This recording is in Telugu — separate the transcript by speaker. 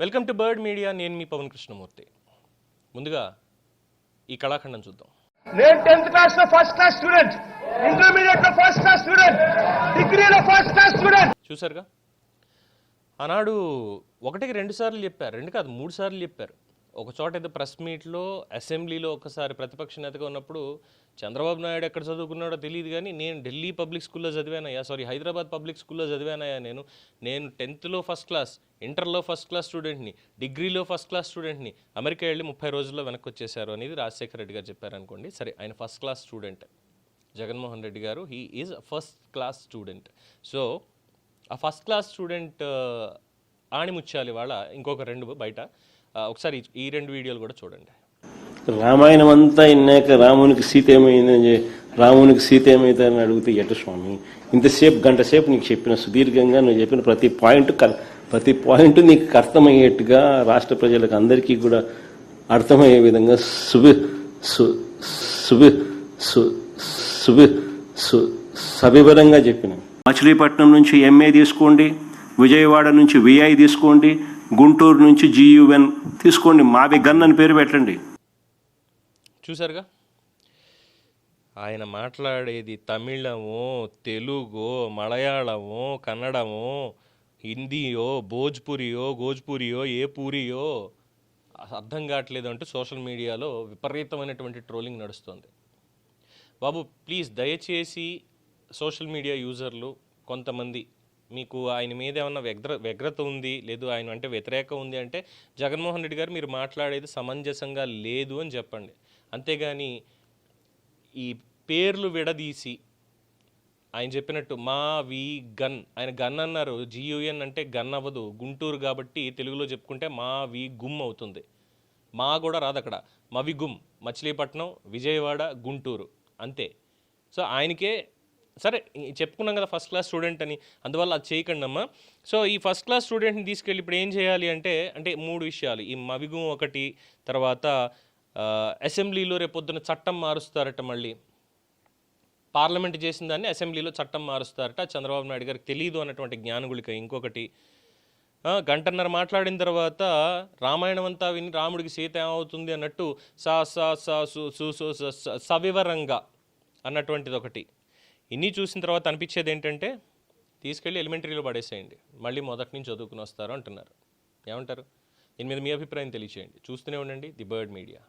Speaker 1: Welcome to bird media. నేను మీ పవన్ కృష్ణమూర్తి. ముందుగా ఈ కళాఖండం చూద్దాం.
Speaker 2: నేను 10th క్లాస్ లో ఫస్ట్ క్లాస్ స్టూడెంట్, ఇంటర్మీడియట్ లో ఫస్ట్ క్లాస్ స్టూడెంట్, డిగ్రీలో ఫస్ట్ క్లాస్ స్టూడెంట్.
Speaker 1: చూసారుగా, ఆనాడు ఒకటికి 2 సార్లు చెప్పారు, 2 కాదు 3 సార్లు చెప్పారు. ఒక చోట అయితే ప్రెస్ మీట్లో, అసెంబ్లీలో ఒకసారి ప్రతిపక్ష నేతగా ఉన్నప్పుడు చంద్రబాబు నాయుడు ఎక్కడ చదువుకున్నాడో తెలియదు కానీ నేను ఢిల్లీ పబ్లిక్ స్కూల్లో చదివానయ్యా, హైదరాబాద్ పబ్లిక్ స్కూల్లో చదివానయ్యా, నేను 10th ఫస్ట్ క్లాస్, ఇంటర్లో ఫస్ట్ క్లాస్ స్టూడెంట్ని, డిగ్రీలో ఫస్ట్ క్లాస్ స్టూడెంట్ని, అమెరికా వెళ్ళి 30 రోజుల్లో వెనక్కి వచ్చేసారు అనేది రాజశేఖర రెడ్డి గారు చెప్పారనుకోండి. సరే, ఆయన first class student. Jaganmohan Reddy గారు he is first class student. So ఆ ఫస్ట్ క్లాస్ స్టూడెంట్ ఆణిముత్యాలు ఇవాళ ఇంకొక 2 బయట. ఒకసారి ఈ 2 వీడియోలు కూడా చూడండి.
Speaker 3: రామాయణం అంతా ఇన్నాక రామునికి సీత ఏమైందని, రామునికి సీత ఏమైందని అడిగితే ఎట స్వామి, ఇంతసేపు గంట సేపు నీకు చెప్పిన సుదీర్ఘంగా నువ్వు చెప్పిన ప్రతి పాయింట్ నీకు అర్థమయ్యేట్టుగా రాష్ట్ర ప్రజలకు అందరికీ కూడా అర్థమయ్యే విధంగా సవివరంగా చెప్పిన. మచిలీపట్నం నుంచి ఎంఏ తీసుకోండి, విజయవాడ నుంచి విఐ తీసుకోండి, గుంటూరు నుంచి GUN తీసుకోండి, మావి గన్ అని పేరు పెట్టండి.
Speaker 1: చూసారుగా, ఆయన మాట్లాడేది తమిళమో, తెలుగో, మలయాళమో, కన్నడమో, హిందీయో, గోజ్పూరియో, ఏ పూరియో అర్థం కావట్లేదు అంటూ సోషల్ మీడియాలో విపరీతమైనటువంటి ట్రోలింగ్ నడుస్తుంది. బాబు ప్లీజ్, దయచేసి సోషల్ మీడియా యూజర్లు కొంతమంది మీకు ఆయన మీద ఏమన్నా వ్యగ్రత ఉంది, లేదు ఆయన అంటే వ్యతిరేకం ఉంది అంటే జగన్మోహన్ రెడ్డి గారు మీరు మాట్లాడేది సమంజసంగా లేదు అని చెప్పండి. అంతేగాని ఈ పేర్లు విడదీసి ఆయన చెప్పినట్టు వి గన్, ఆయన గన్ అన్నారు, GUN అంటే గన్ అవ్వదు, గుంటూరు కాబట్టి తెలుగులో చెప్పుకుంటే వి గుమ్ అవుతుంది. మా కూడా రాదు అక్కడ, మవి గుమ్, మచిలీపట్నం, విజయవాడ, గుంటూరు అంతే. సో ఆయనకే సరే చెప్పుకున్నాం కదా ఫస్ట్ క్లాస్ స్టూడెంట్ అని, అందువల్ల అది చేయకండి అమ్మా. సో ఈ ఫస్ట్ క్లాస్ స్టూడెంట్ని తీసుకెళ్ళి ఇప్పుడు ఏం చేయాలి అంటే 3 విషయాలు. ఈ మవిగుం ఒకటి, తర్వాత అసెంబ్లీలో రేపొద్దున చట్టం మారుస్తారట, మళ్ళీ పార్లమెంట్ చేసిన దాన్ని అసెంబ్లీలో చట్టం మారుస్తారట, చంద్రబాబు నాయుడు గారికి తెలియదు అన్నటువంటి జ్ఞానగుళిక. ఇంకొకటి, గంటన్నర మాట్లాడిన తర్వాత రామాయణం అంతా విని రాముడికి సీత ఏమవుతుంది అన్నట్టు సవివరంగా అన్నటువంటిది ఒకటి. ఇన్ని చూసిన తర్వాత అనిపించేది ఏంటంటే తీసుకెళ్ళి ఎలిమెంటరీలో పడేసేయండి, మళ్ళీ మొదటి నుంచి చదువుకుని వస్తారు అంటున్నారు. ఏమంటారు? దీని మీద మీ అభిప్రాయం తెలియచేయండి. చూస్తూనే ఉండండి ది బర్డ్ మీడియా.